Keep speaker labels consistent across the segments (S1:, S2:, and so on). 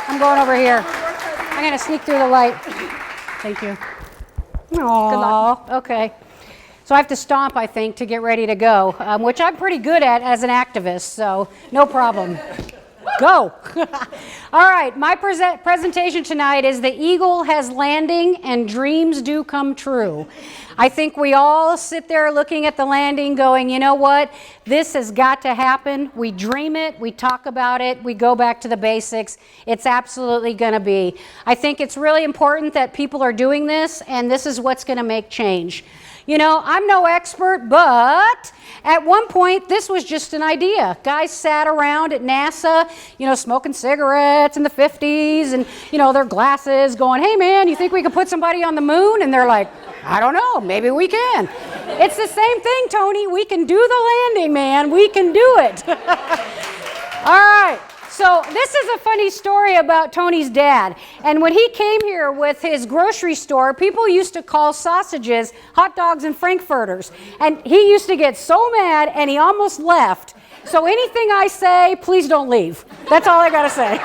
S1: I'm going over here. I'm going to sneak through the light. Thank you. Aww. Good luck. Okay. So I have to stomp, I think, to get ready to go, which I'm pretty good at as an activist, so no problem. Go. All right, my presentation tonight is The Eagle Has Landing and Dreams Do Come True. I think we all sit there looking at the landing going, you know what, this has got to happen. We dream it, we talk about it, we go back to the basics. It's absolutely going to be. I think it's really important that people are doing this, and this is what's going to make change. You know, I'm no expert, but at one point, this was just an idea. Guys sat around at NASA, you know, smoking cigarettes in the 50s and, you know, their glasses going, hey, man, you think we could put somebody on the moon? And they're like, I don't know, maybe we can. It's the same thing, Tony. We can do the landing, man. We can do it. All right. So this is a funny story about Tony's dad. And when he came here with his grocery store, people used to call sausages hot dogs and frankfurters. And he used to get so mad, and he almost left. So anything I say, please don't leave. That's all I got to say.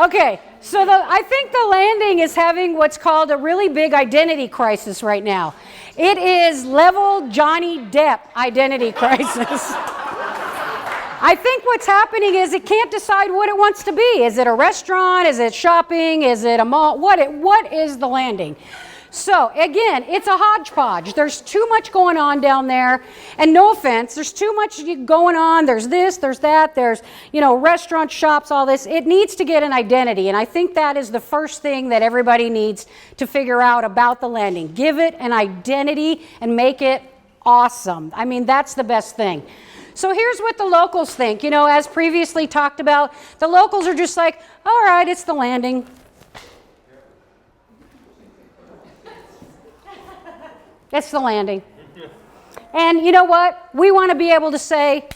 S1: Okay, so I think the landing is having what's called a really big identity crisis right now. It is level Johnny Depp identity crisis. I think what's happening is it can't decide what it wants to be. Is it a restaurant? Is it shopping? Is it a mall? What is the landing? So again, it's a hodgepodge. There's too much going on down there. And no offense, there's too much going on. There's this, there's that, there's, you know, restaurants, shops, all this. It needs to get an identity. And I think that is the first thing that everybody needs to figure out about the landing. Give it an identity and make it awesome. I mean, that's the best thing. So here's what the locals think. You know, as previously talked about, the locals are just like, all right, it's the landing. It's the landing. And you know what? We want to be able to say,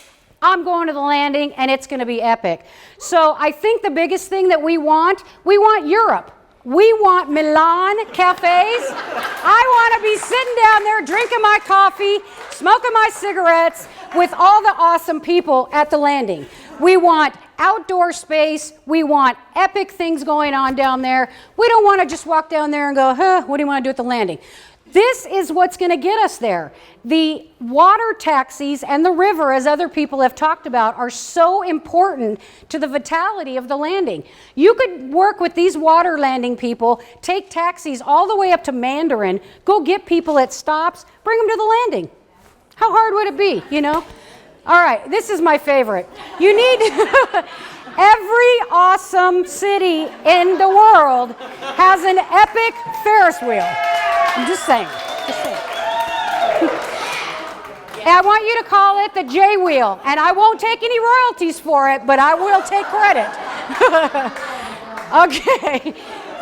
S1: I'm going to the landing and it's going to be epic. So I think the biggest thing that we want Europe. We want Milan cafes. I want to be sitting down there drinking my coffee, smoking my cigarettes with all the awesome people at the landing. We want outdoor space. We want epic things going on down there. We don't want to just walk down there and go, what do you want to do at the landing? This is what's going to get us there. The water taxis and the river, as other people have talked about, are so important to the vitality of the landing. You could work with these water landing people, take taxis all the way up to Mandarin, go get people at stops, bring them to the landing. How hard would it be, you know? All right, this is my favorite. You need... Every awesome city in the world has an epic Ferris wheel. I'm just saying. And I want you to call it the J wheel. And I won't take any royalties for it, but I will take credit. Okay.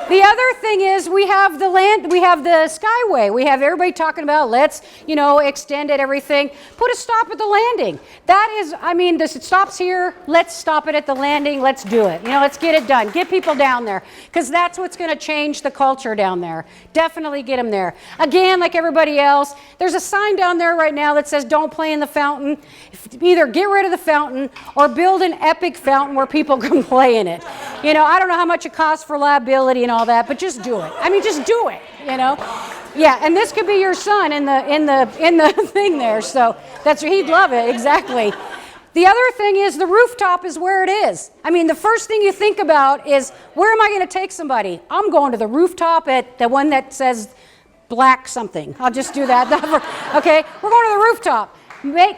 S1: The other thing is we have the Skyway. We have everybody talking about let's, you know, extend it, everything. Put a stop at the landing. That is, I mean, it stops here. Let's stop it at the landing. Let's do it. You know, let's get it done. Get people down there because that's what's going to change the culture down there. Definitely get them there. Again, like everybody else, there's a sign down there right now that says don't play in the fountain. Either get rid of the fountain or build an epic fountain where people can play in it. You know, I don't know how much it costs for liability and all that, but just do it. I mean, just do it, you know? Yeah, and this could be your son in the thing there, so he'd love it, exactly. The other thing is the rooftop is where it is. I mean, the first thing you think about is, where am I going to take somebody? I'm going to the rooftop at the one that says black something. I'll just do that. Okay, we're going to the rooftop.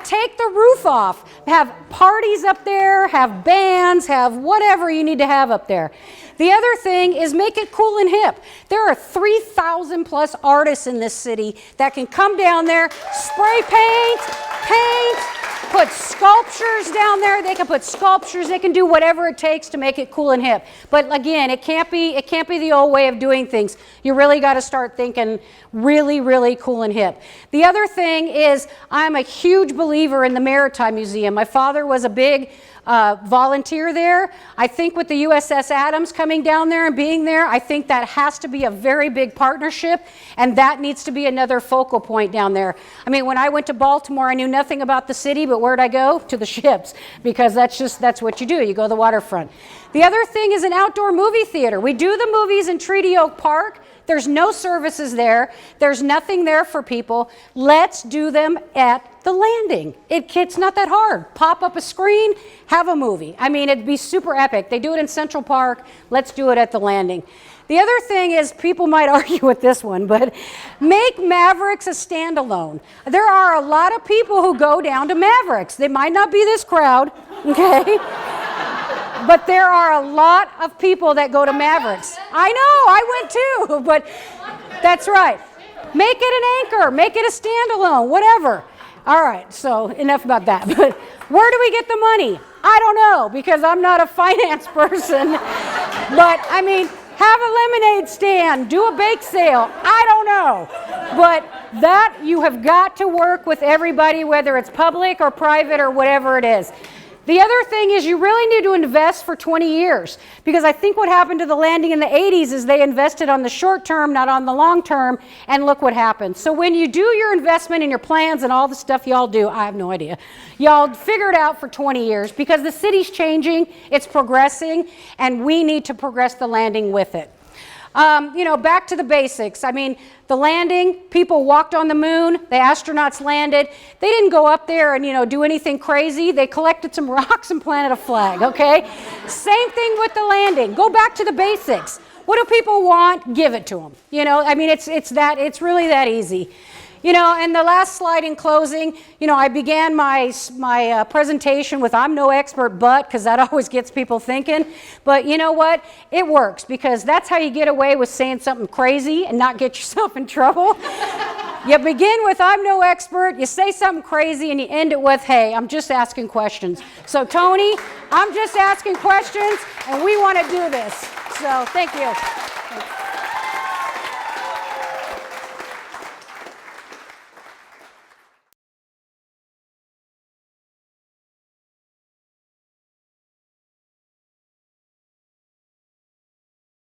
S1: Take the roof off. Have parties up there, have bands, have whatever you need to have up there. The other thing is make it cool and hip. There are 3,000 plus artists in this city that can come down there, spray paint, put sculptures down there. They can put sculptures. They can do whatever it takes to make it cool and hip. But again, it can't be the old way of doing things. You really got to start thinking really, really cool and hip. The other thing is, I'm a huge believer in the Maritime Museum. My father was a big volunteer there. I think with the USS Adams coming down there and being there, I think that has to be a very big partnership, and that needs to be another focal point down there. I mean, when I went to Baltimore, I knew nothing about the city, but where'd I go? To the ships, because that's what you do. You go to the waterfront. The other thing is an outdoor movie theater. We do the movies in Treaty Oak Park. There's no services there. There's nothing there for people. Let's do them at the Landing. It's not that hard. Pop up a screen, have a movie. I mean, it'd be super epic. They do it in Central Park. Let's do it at the Landing. The other thing is, people might argue with this one, but make Mavericks a standalone. There are a lot of people who go down to Mavericks. They might not be this crowd, okay? But there are a lot of people that go to Mavericks. I know, I went too, but that's right. Make it an anchor, make it a standalone, whatever. All right, so enough about that. But where do we get the money? I don't know, because I'm not a finance person. But I mean, have a lemonade stand, do a bake sale. I don't know. But that, you have got to work with everybody, whether it's public or private or whatever it is. The other thing is, you really need to invest for 20 years, because I think what happened to the Landing in the 80s is they invested on the short term, not on the long term, and look what happened. So when you do your investment and your plans and all the stuff y'all do, I have no idea, y'all figure it out for 20 years, because the city's changing, it's progressing, and we need to progress the Landing with it. You know, back to the basics. I mean, the Landing, people walked on the moon, the astronauts landed. They didn't go up there and, you know, do anything crazy. They collected some rocks and planted a flag, okay? Same thing with the Landing. Go back to the basics. What do people want? Give it to them. You know, I mean, it's really that easy. You know, and the last slide in closing, you know, I began my presentation with "I'm no expert, but," because that always gets people thinking. But you know what? It works, because that's how you get away with saying something crazy and not get yourself in trouble. You begin with "I'm no expert," you say something crazy, and you end it with, "Hey, I'm just asking questions." So Tony, I'm just asking questions, and we want to do this. So thank you.